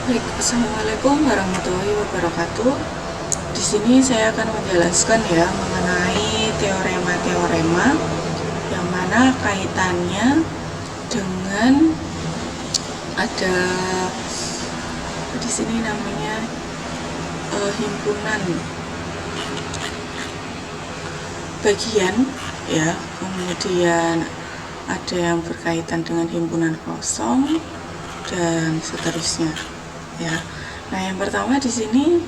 Baik, assalamualaikum warahmatullahi wabarakatuh. Di sini saya akan menjelaskan ya mengenai teorema-teorema yang mana kaitannya dengan ada di sini namanya himpunan bagian ya, kemudian ada yang berkaitan dengan himpunan kosong dan seterusnya ya. Nah, yang pertama di sini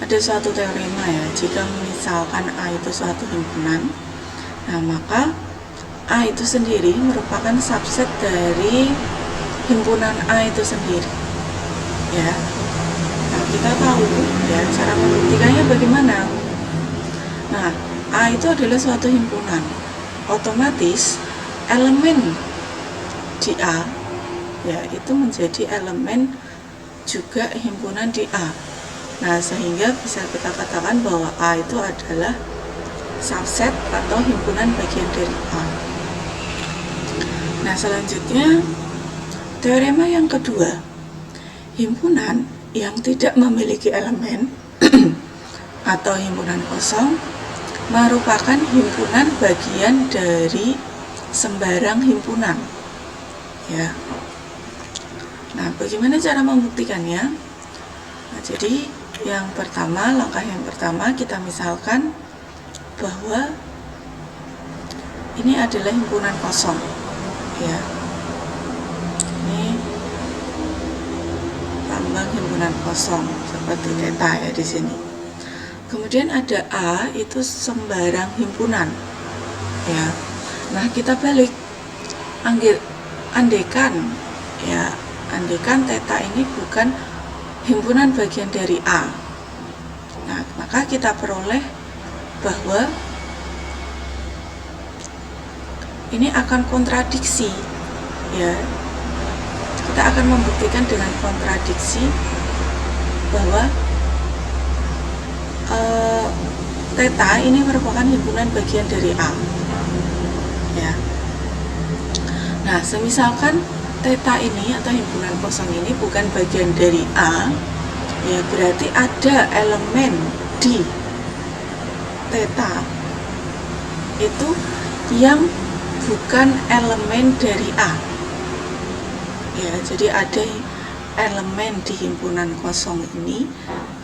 ada suatu teorema ya, jika misalkan A itu suatu himpunan, nah maka A itu sendiri merupakan subset dari himpunan A itu sendiri ya. Nah, kita tahu ya cara membuktikannya bagaimana. Nah, A itu adalah suatu himpunan, otomatis elemen di A ya itu menjadi elemen juga himpunan di A. Nah, sehingga bisa kita katakan bahwa A itu adalah subset atau himpunan bagian dari A. Nah, selanjutnya teorema yang kedua, himpunan yang tidak memiliki elemen atau himpunan kosong merupakan himpunan bagian dari sembarang himpunan ya. Nah, bagaimana cara membuktikannya? Nah, jadi langkah yang pertama kita misalkan bahwa ini adalah himpunan kosong ya. Ini lambang himpunan kosong seperti theta ya di sini. Kemudian ada A itu sembarang himpunan ya. Nah, kita balik, andaikan theta ini bukan himpunan bagian dari A. Nah, maka kita peroleh bahwa ini akan kontradiksi ya. Kita akan membuktikan dengan kontradiksi bahwa theta ini merupakan himpunan bagian dari A ya. Nah, semisalkan theta ini atau himpunan kosong ini bukan bagian dari A ya, berarti ada elemen di theta itu yang bukan elemen dari A ya. Jadi ada elemen di himpunan kosong ini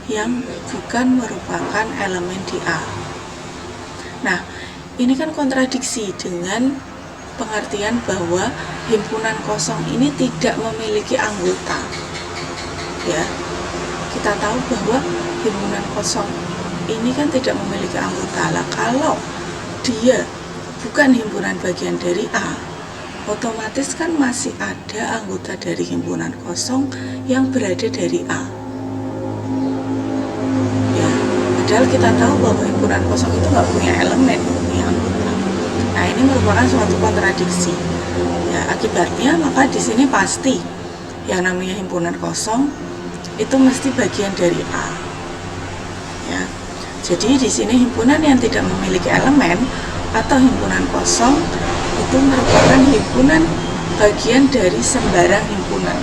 yang bukan merupakan elemen di A. Nah, ini kan kontradiksi dengan pengertian bahwa himpunan kosong ini tidak memiliki anggota ya. Kita tahu bahwa himpunan kosong ini kan tidak memiliki anggota. Lah, kalau dia bukan himpunan bagian dari A, otomatis kan masih ada anggota dari himpunan kosong yang berada dari A ya. Padahal kita tahu bahwa himpunan kosong itu nggak punya elemen, punya anggota. Nah, ini merupakan suatu kontradiksi ya. Akibatnya maka di sini pasti yang namanya himpunan kosong itu mesti bagian dari A ya. Jadi di sini himpunan yang tidak memiliki elemen atau himpunan kosong itu merupakan himpunan bagian dari sembarang himpunan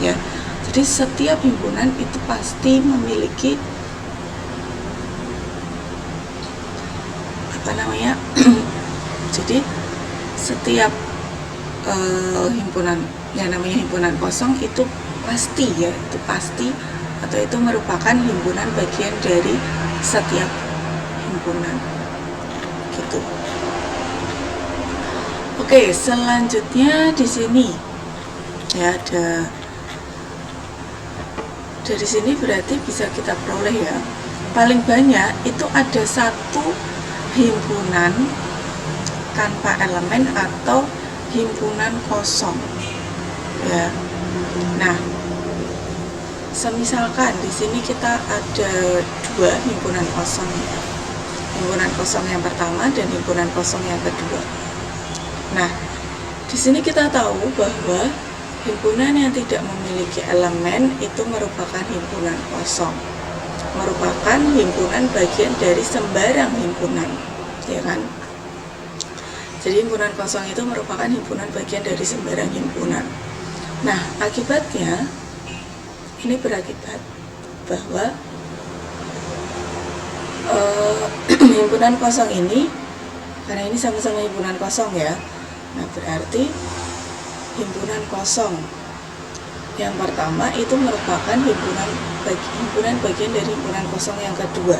ya. Jadi setiap himpunan itu pasti memiliki jadi setiap himpunan yang namanya himpunan kosong itu pasti ya, itu pasti atau itu merupakan himpunan bagian dari setiap himpunan gitu. Oke, selanjutnya di sini ya ada, dari sini berarti bisa kita peroleh ya, paling banyak itu ada satu himpunan tanpa elemen atau himpunan kosong ya. Nah, semisalkan di sini kita ada dua himpunan kosong, himpunan kosong yang pertama dan himpunan kosong yang kedua. Nah, di sini kita tahu bahwa himpunan yang tidak memiliki elemen itu merupakan himpunan kosong, merupakan himpunan bagian dari sembarang himpunan ya kan. Jadi himpunan kosong itu merupakan himpunan bagian dari sembarang himpunan. Nah, akibatnya ini berakibat bahwa himpunan kosong ini, karena ini sama-sama himpunan kosong ya, nah berarti himpunan kosong yang pertama itu merupakan himpunan bagian dari himpunan kosong yang kedua.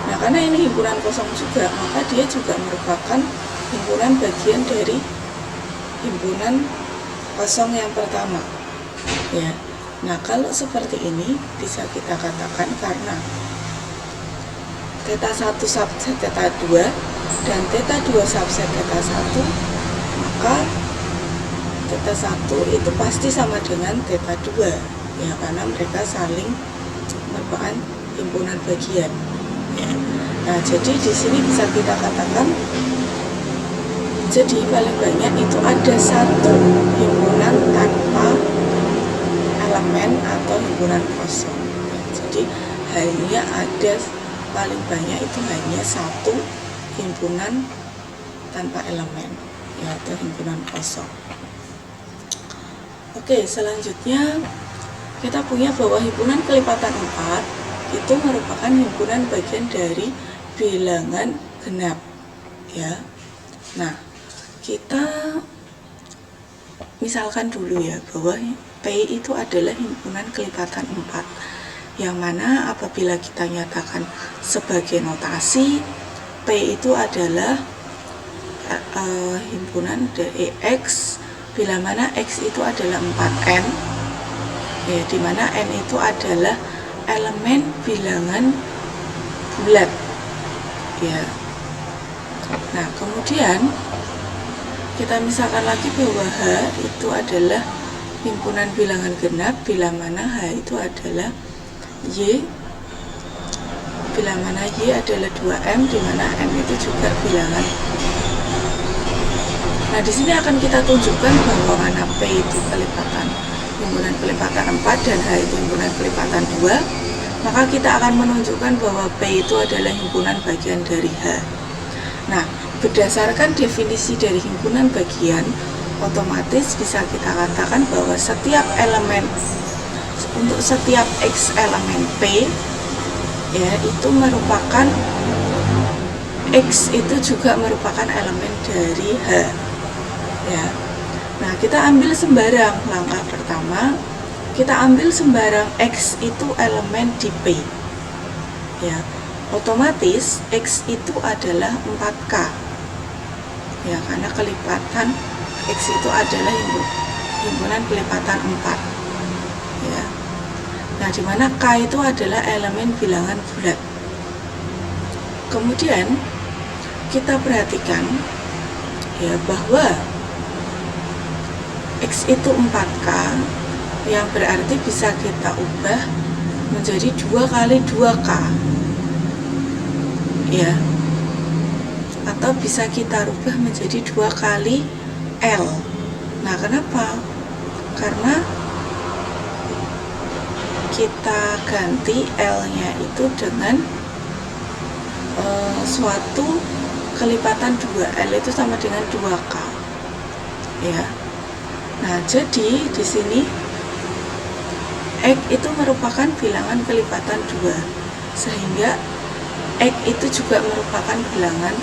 Nah karena ini himpunan kosong juga, maka dia juga merupakan himpunan bagian dari himpunan kosong yang pertama ya. Nah kalau seperti ini bisa kita katakan karena theta 1 subset theta 2 dan theta 2 subset theta 1, maka theta 1 itu pasti sama dengan theta 2 ya, karena mereka saling merupakan himpunan bagian ya. Nah jadi di sini bisa kita katakan, jadi paling banyak itu ada satu himpunan tanpa elemen atau himpunan kosong ya. Jadi hanya ada paling banyak itu hanya satu himpunan tanpa elemen ya, atau himpunan kosong. Oke, selanjutnya kita punya bahwa himpunan kelipatan 4 itu merupakan himpunan bagian dari bilangan genap ya. Nah kita misalkan dulu ya bahwa P itu adalah himpunan kelipatan 4, yang mana apabila kita nyatakan sebagai notasi, P itu adalah himpunan dari X, bila mana X itu adalah 4N ya, dimana N itu adalah elemen bilangan bulat ya. Nah kemudian kita misalkan lagi bahwa H itu adalah himpunan bilangan genap bila mana H itu adalah Y, bila mana Y adalah 2M, di mana M itu juga bilangan. Nah di sini akan kita tunjukkan bahwa mana P itu kelipatan himpunan kelipatan 4 dan H itu himpunan kelipatan 2, maka kita akan menunjukkan bahwa P itu adalah himpunan bagian dari H. Nah berdasarkan definisi dari himpunan bagian, otomatis bisa kita katakan bahwa setiap elemen, untuk setiap X elemen P ya, itu merupakan X itu juga merupakan elemen dari H ya. Nah kita ambil sembarang, langkah pertama kita ambil sembarang X itu elemen di P ya, otomatis X itu adalah 4K ya, karena kelipatan X itu adalah himpunan kelipatan 4 ya. Nah dimana K itu adalah elemen bilangan bulat. Kemudian kita perhatikan ya bahwa X itu 4K, yang berarti bisa kita ubah menjadi 2 kali 2K ya, atau bisa kita rubah menjadi 2 kali L. Nah kenapa? Karena kita ganti L nya itu dengan suatu kelipatan 2, L itu sama dengan 2K ya. Nah jadi di sini X itu merupakan bilangan kelipatan 2, sehingga X itu juga merupakan bilangan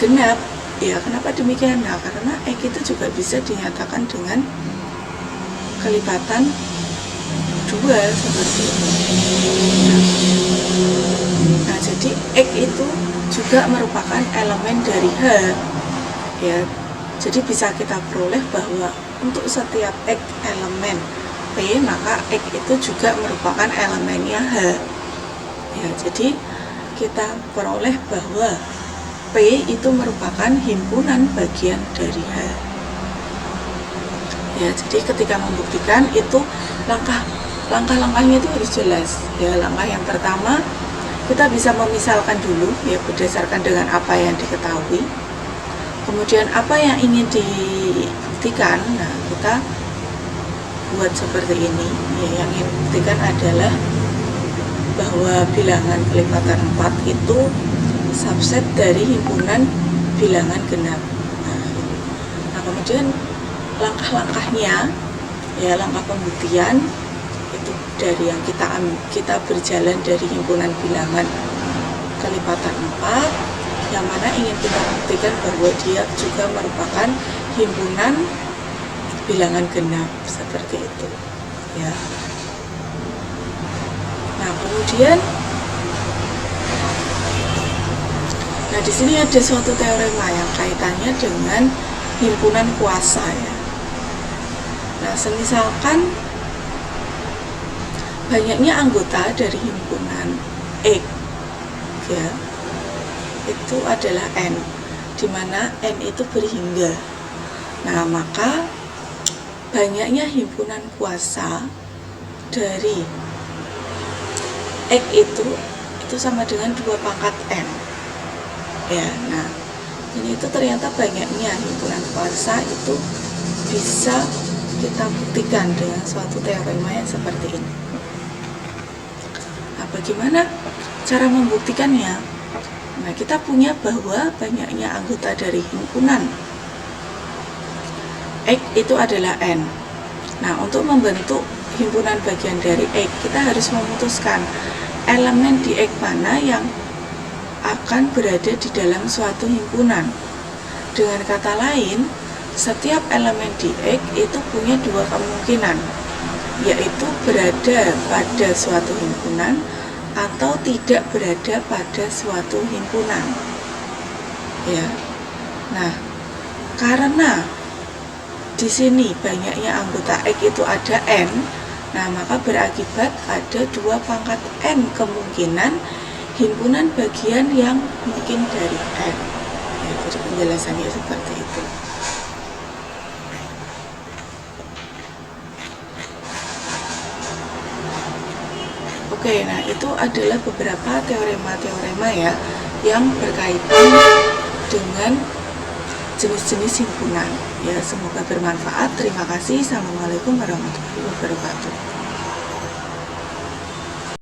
genap ya. Kenapa demikian? Nah karena X itu juga bisa dinyatakan dengan kelipatan 2 seperti ini. Nah jadi X itu juga merupakan elemen dari H ya. Jadi bisa kita peroleh bahwa untuk setiap X elemen P, maka X itu juga merupakan elemennya H ya. Jadi kita peroleh bahwa P itu merupakan himpunan bagian dari H ya. Jadi ketika membuktikan itu langkah-langkahnya itu harus jelas ya. Langkah yang pertama kita bisa memisalkan dulu ya, berdasarkan dengan apa yang diketahui, kemudian apa yang ingin dibuktikan. Nah kita buat seperti ini ya. Yang ingin dibuktikan adalah bahwa bilangan kelipatan 4 itu subset dari himpunan bilangan genap. Nah kemudian langkah-langkahnya ya, langkah pembuktian itu dari yang kita berjalan dari himpunan bilangan kelipatan 4, yang mana ingin kita buktikan bahwa dia juga merupakan himpunan bilangan genap, seperti itu ya. Nah, kemudian di sini ada suatu teorema yang kaitannya dengan himpunan kuasa ya. Nah, semisalkan banyaknya anggota dari himpunan X ya, itu adalah N, di mana N itu berhingga. Nah, maka banyaknya himpunan kuasa dari X itu sama dengan 2 pangkat N ya. Nah, ini itu ternyata banyaknya himpunan kuasa itu bisa kita buktikan dengan suatu teorema yang seperti ini. Nah, bagaimana cara membuktikannya? Nah, kita punya bahwa banyaknya anggota dari himpunan X itu adalah N. Nah, untuk membentuk himpunan bagian dari X, kita harus memutuskan elemen di X mana yang akan berada di dalam suatu himpunan. Dengan kata lain, setiap elemen di X itu punya 2 kemungkinan, yaitu berada pada suatu himpunan atau tidak berada pada suatu himpunan ya. Nah, karena di sini banyaknya anggota X itu ada N, nah maka berakibat ada 2 pangkat N kemungkinan himpunan bagian yang mungkin dari N ya. Jadi penjelasannya seperti itu. Oke, nah itu adalah beberapa teorema-teorema ya yang berkaitan dengan jenis-jenis himpunan ya. Semoga bermanfaat. Terima kasih. Assalamualaikum warahmatullahi wabarakatuh.